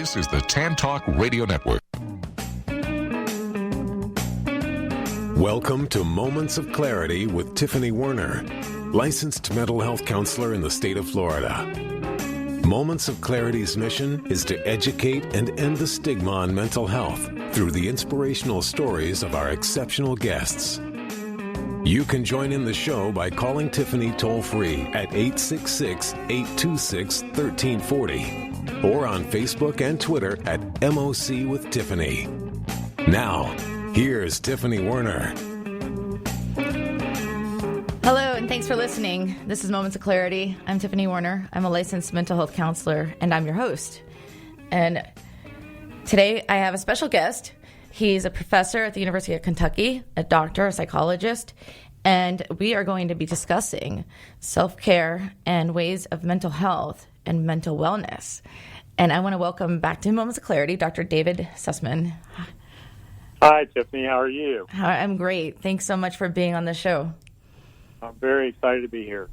This is the Tan Talk Radio Network. Welcome to Moments of Clarity with Tiffany Werner, licensed mental health counselor in the state of Florida. Moments of Clarity's mission is to educate and end the stigma on mental health through the inspirational stories of our exceptional guests. You can join in the show by calling Tiffany toll-free at 866-826-1340 or on Facebook and Twitter at MOC with Tiffany. Now, here's Tiffany Werner. Hello, and thanks for listening. This is Moments of Clarity. I'm Tiffany Werner. I'm a licensed mental health counselor, and I'm your host. And today I have a special guest. He's a professor at the University of Kentucky, a doctor, a psychologist, and we are going to be discussing self-care and ways of mental health and mental wellness. And I want to welcome back to Moments of Clarity, Dr. David Susman. Hi, Tiffany. How are you? I'm great. Thanks so much for being on the show. I'm very excited to be here.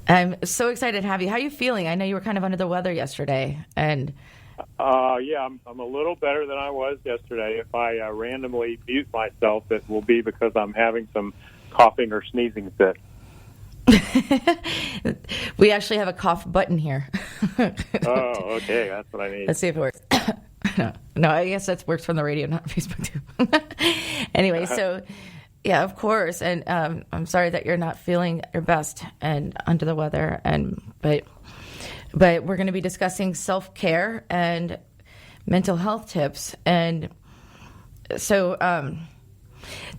I'm so excited to have you. How are you feeling? I know you were kind of under the weather yesterday. And yeah, I'm a little better than I was yesterday. If I randomly mute myself, it will be because I'm having some coughing or sneezing fit. We actually have a cough button here. Oh, okay. That's what I need. Let's see if it works. No, I guess that works from the radio, not Facebook too. Anyway, so... Yeah, of course, and I'm sorry that you're not feeling your best and under the weather, but we're going to be discussing self-care and mental health tips. And so,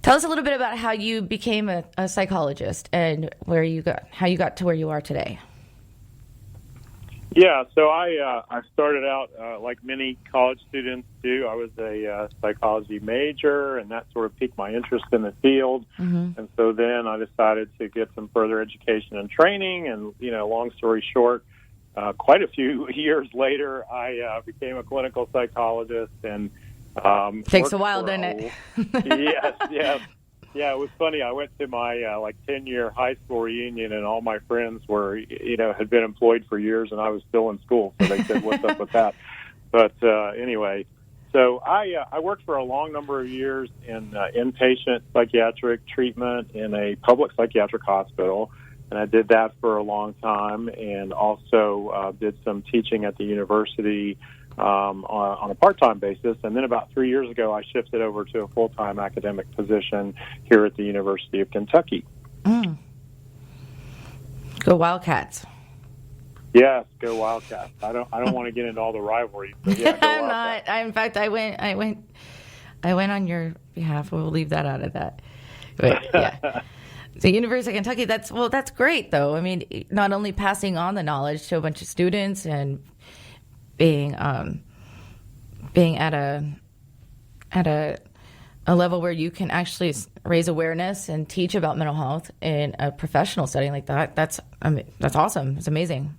tell us a little bit about how you became a psychologist and how you got to where you are today. Yeah, so I started out like many college students do. I was a psychology major, and that sort of piqued my interest in the field. Mm-hmm. And so then I decided to get some further education and training. And long story short, quite a few years later, I became a clinical psychologist. And takes a while, doesn't it? Yes. Yeah, it was funny. I went to my 10-year high school reunion, and all my friends were, had been employed for years, and I was still in school. So they said, "What's up with that?" But anyway, so I worked for a long number of years in inpatient psychiatric treatment in a public psychiatric hospital, and I did that for a long time, and also did some teaching at the university. On a part-time basis, and then about 3 years ago, I shifted over to a full-time academic position here at the University of Kentucky. Mm. Go Wildcats! Yes, go Wildcats! I don't want to get into all the rivalries. But yeah, go I'm Wildcats. not. In fact, I went on your behalf. We'll leave that out of that. But, yeah. The University of Kentucky. That's great, though. I mean, not only passing on the knowledge to a bunch of students and being at a level where you can actually raise awareness and teach about mental health in a professional setting like that. That's awesome. It's amazing.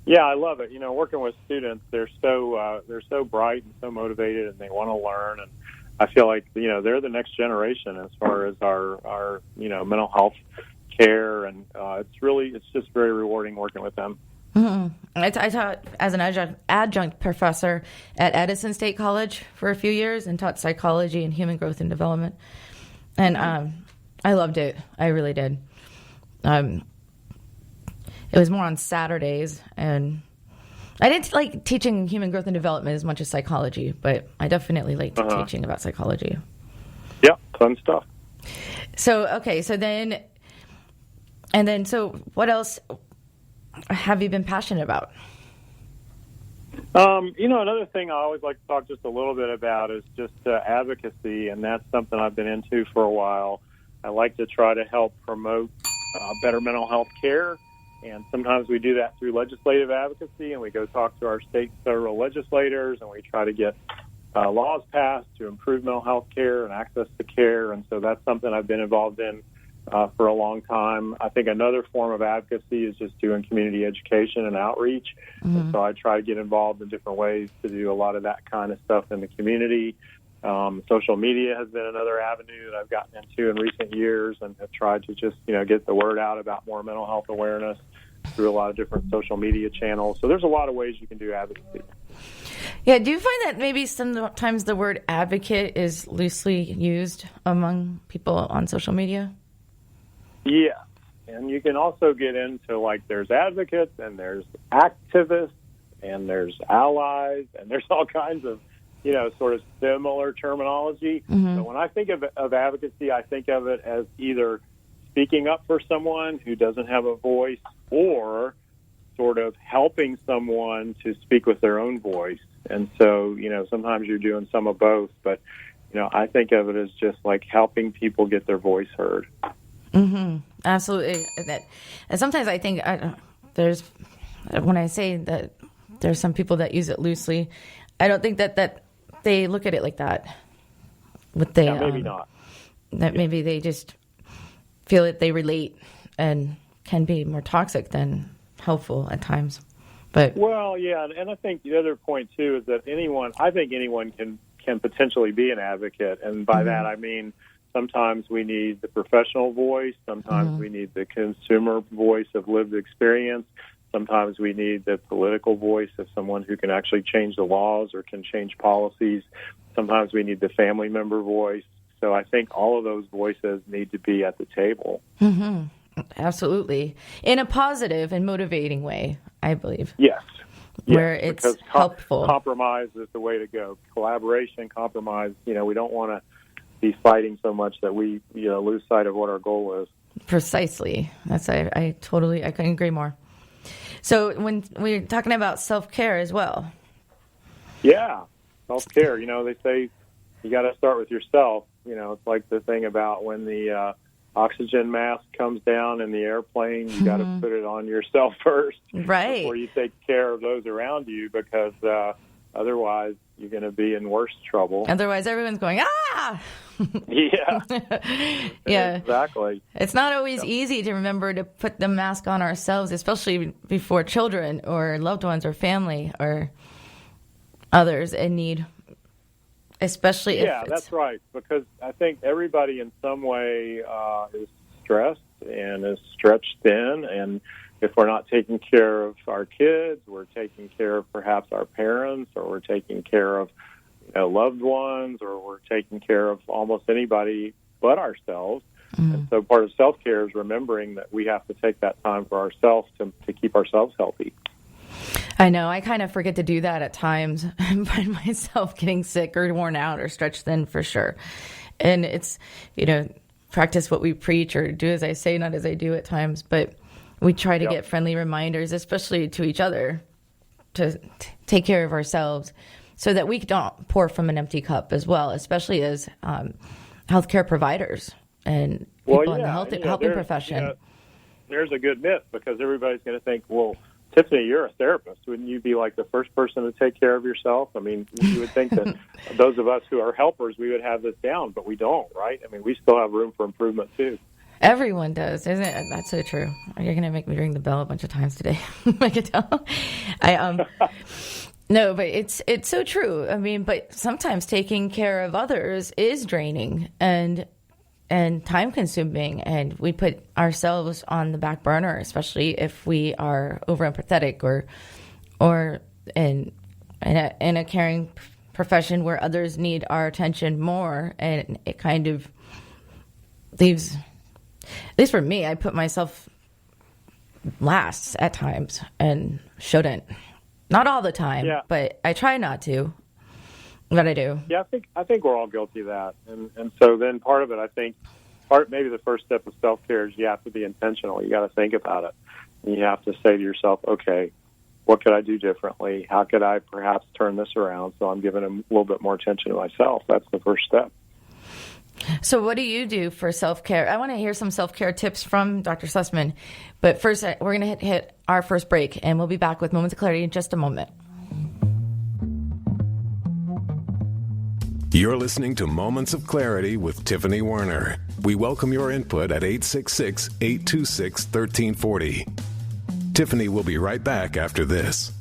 Yeah, I love it. Working with students, they're so bright and so motivated, and they want to learn. And I feel like they're the next generation as far as our mental health care, and it's just very rewarding working with them. Mm-hmm. I taught as an adjunct professor at Edison State College for a few years and taught psychology and human growth and development. And I loved it. I really did. It was more on Saturdays, and I didn't like teaching human growth and development as much as psychology, but I definitely liked teaching about psychology. Yeah, fun stuff. So what else have you been passionate about? Another thing I always like to talk just a little bit about is just advocacy, and that's something I've been into for a while. I like to try to help promote better mental health care, and sometimes we do that through legislative advocacy, and we go talk to our state and federal legislators, and we try to get laws passed to improve mental health care and access to care, and so that's something I've been involved in for a long time. I think another form of advocacy is just doing community education and outreach. Mm-hmm. And so I try to get involved in different ways to do a lot of that kind of stuff in the community. Social media has been another avenue that I've gotten into in recent years, and have tried to just, get the word out about more mental health awareness through a lot of different social media channels. So there's a lot of ways you can do advocacy. Yeah, do you find that maybe sometimes the word advocate is loosely used among people on social media? Yeah. And you can also get into, like, there's advocates and there's activists and there's allies and there's all kinds of, sort of similar terminology. Mm-hmm. But when I think of advocacy, I think of it as either speaking up for someone who doesn't have a voice or sort of helping someone to speak with their own voice. And so, sometimes you're doing some of both, but, I think of it as just like helping people get their voice heard. Mm-hmm. Absolutely. And sometimes I think when I say that there's some people that use it loosely, I don't think that they look at it like that. Maybe not. That maybe they just feel that they relate and can be more toxic than helpful at times. But well, yeah, and I think the other point too is that anyone can potentially be an advocate, and by that I mean sometimes we need the professional voice, sometimes we need the consumer voice of lived experience, sometimes we need the political voice of someone who can actually change the laws or can change policies, sometimes we need the family member voice. So I think all of those voices need to be at the table. Mm-hmm. Absolutely. In a positive and motivating way, I believe. Yes. Where it's helpful. Compromise is the way to go. Collaboration, compromise. We don't want to be fighting so much that we lose sight of what our goal is. Precisely. I couldn't agree more. So when we're talking about self-care as well. Yeah, self-care. They say you got to start with yourself. It's like the thing about when the oxygen mask comes down in the airplane, you got to put it on yourself first, right, before you take care of those around you, because otherwise you're going to be in worse trouble. Otherwise, everyone's going, ah! Yeah. Yeah. Exactly. It's not always easy to remember to put the mask on ourselves, especially before children or loved ones or family or others in need. Especially if that's right, because I think everybody in some way is stressed and is stretched thin, and if we're not taking care of our kids, we're taking care of perhaps our parents, or we're taking care of loved ones, or we're taking care of almost anybody but ourselves. And so part of self-care is remembering that we have to take that time for ourselves to keep ourselves healthy. I know. I kind of forget to do that at times. I find myself getting sick or worn out or stretched thin for sure. And it's, practice what we preach, or do as I say, not as I do at times. But we try to get friendly reminders, especially to each other, to take care of ourselves so that we don't pour from an empty cup as well, especially as healthcare providers and people in the helping profession. There's a good myth, because everybody's going to think, well, Tiffany, you're a therapist. Wouldn't you be like the first person to take care of yourself? I mean, you would think that those of us who are helpers, we would have this down, but we don't, right? I mean, we still have room for improvement, too. Everyone does, isn't it? That's so true. You're going to make me ring the bell a bunch of times today. I can tell. No, but it's so true. I mean, but sometimes taking care of others is draining and time consuming, and we put ourselves on the back burner, especially if we are over empathetic or in a caring profession where others need our attention more, and it kind of leaves, at least for me, I put myself last at times and shouldn't. Not all the time, but I try not to. But I do. Yeah, I think we're all guilty of that. And so then part of it, I think, maybe the first step of self-care is you have to be intentional. You got to think about it. And you have to say to yourself, okay, what could I do differently? How could I perhaps turn this around so I'm giving a little bit more attention to myself? That's the first step. So what do you do for self-care? I want to hear some self-care tips from Dr. Susman. But first, we're going to hit our first break, and we'll be back with Moments of Clarity in just a moment. You're listening to Moments of Clarity with Tiffany Werner. We welcome your input at 866-826-1340. Tiffany will be right back after this.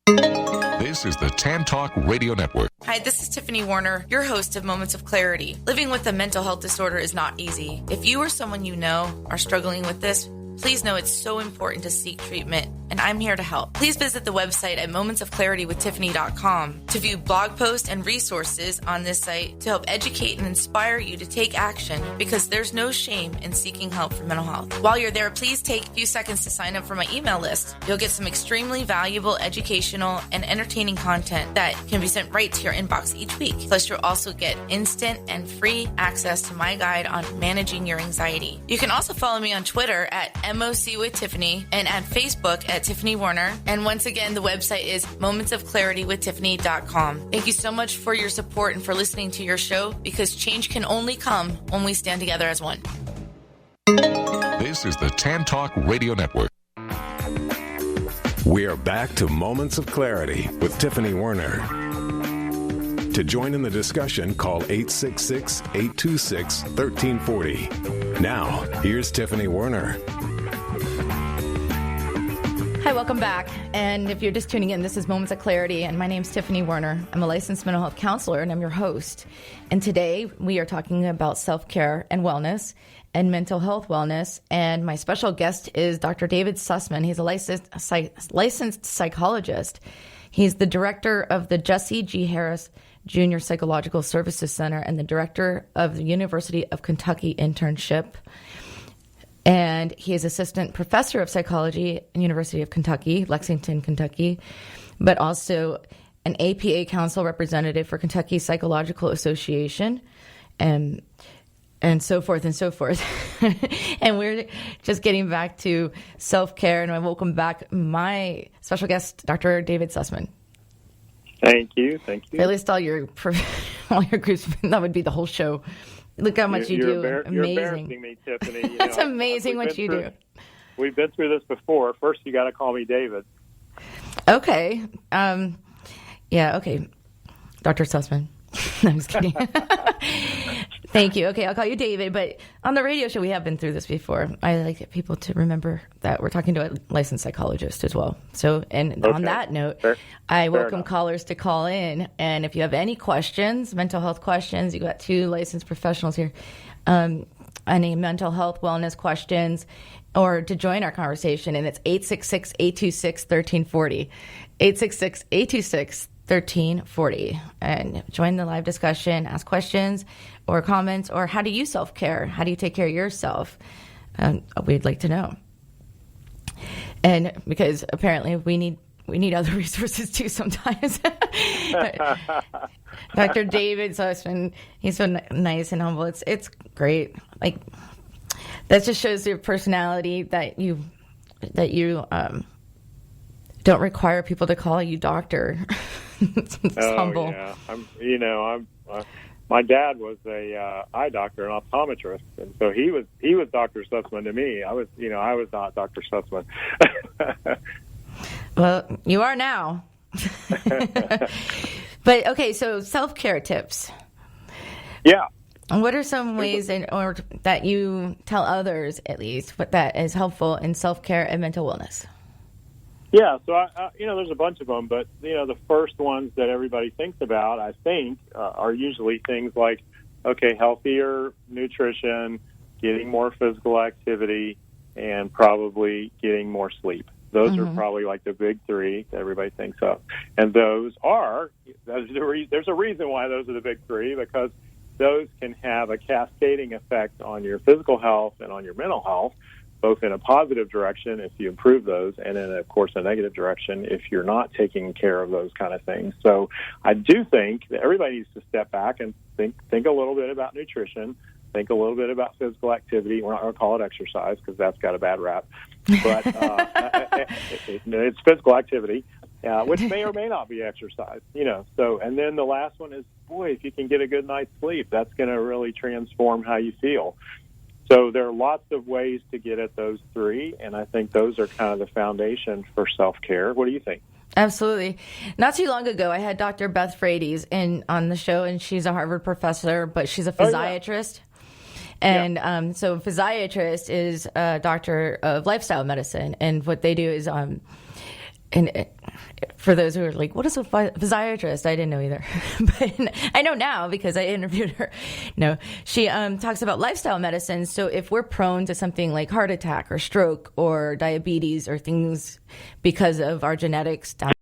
This is the Tan Talk Radio Network. Hi, this is Tiffany Werner, your host of Moments of Clarity. Living with a mental health disorder is not easy. If you or someone you know are struggling with this, please know it's so important to seek treatment. and I'm here to help. Please visit the website at momentsofclaritywithtiffany.com to view blog posts and resources on this site to help educate and inspire you to take action, because there's no shame in seeking help for mental health. While you're there, please take a few seconds to sign up for my email list. You'll get some extremely valuable educational and entertaining content that can be sent right to your inbox each week. Plus, you'll also get instant and free access to my guide on managing your anxiety. You can also follow me on Twitter at MOC with Tiffany and at Facebook at Tiffany Warner. And once again, the website is momentsofclaritywithtiffany.com. Thank you so much for your support and for listening to your show, because change can only come when we stand together as one. This is the Tan Talk Radio Network. We are back to Moments of Clarity with Tiffany Warner. To join in the discussion, call 866-826-1340. Now, here's Tiffany Warner. Hi, welcome back. And if you're just tuning in, this is Moments of Clarity, and my name's Tiffany Warner. I'm a licensed mental health counselor, and I'm your host. And today we are talking about self-care and wellness and mental health wellness. And my special guest is Dr. David Susman. He's a licensed psychologist. He's the director of the Jesse G. Harris Junior Psychological Services Center and the director of the University of Kentucky internship. And he is assistant professor of psychology at the University of Kentucky, Lexington, Kentucky, but also an APA council representative for Kentucky Psychological Association, and so forth and so forth. And we're just getting back to self-care, and I welcome back my special guest, Dr. David Susman. Thank you. I list all your groups. That would be the whole show. Look how much you do. Amazing. You're embarrassing me, Tiffany. That's amazing what you do. We've been through this before. First, you got to call me David. Okay. Yeah, okay. Dr. Susman. No, I'm just kidding. Thank you. Okay, I'll call you David. But on the radio show, we have been through this before. I like people to remember that we're talking to a licensed psychologist as well. So, and on that note, I welcome callers to call in. And if you have any questions, mental health questions, you got two licensed professionals here, any mental health wellness questions, or to join our conversation. And it's 866-826-1340. 866-826-1340. And join the live discussion, ask questions or comments, or how do you self-care? How do you take care of yourself? We'd like to know. And because apparently we need other resources too sometimes. Dr. David Susman, he's so nice and humble. It's great. Like, that just shows your personality, that you don't require people to call you doctor. It's humble. Yeah, my dad was a eye doctor, an optometrist, and so he was Dr. Susman to me. I was not Dr. Susman. Well, you are now. But okay, so self-care tips. Yeah. What are some ways that you tell others, at least, what that is helpful in self-care and mental wellness? Yeah, so there's a bunch of them, but the first ones that everybody thinks about, I think, are usually things like, healthier nutrition, getting more physical activity, and probably getting more sleep. Those are probably like the big three that everybody thinks of, and there's a reason why those are the big three, because those can have a cascading effect on your physical health and on your mental health, both in a positive direction if you improve those, and in, of course, a negative direction if you're not taking care of those kind of things. So I do think that everybody needs to step back and think a little bit about nutrition, think a little bit about physical activity. We're not going to call it exercise because that's got a bad rap, but it's physical activity, which may or may not be exercise. So, and then the last one is, if you can get a good night's sleep, that's going to really transform how you feel. So there are lots of ways to get at those three, and I think those are kind of the foundation for self-care. What do you think? Absolutely. Not too long ago, I had Dr. Beth Frades on the show, and she's a Harvard professor, but she's a physiatrist. And so a physiatrist is a doctor of lifestyle medicine, and what they do is for those who are like, what is a physiatrist? I didn't know either. But I know now because I interviewed her. No, she talks about lifestyle medicine. So if we're prone to something like heart attack or stroke or diabetes or things because of our genetics down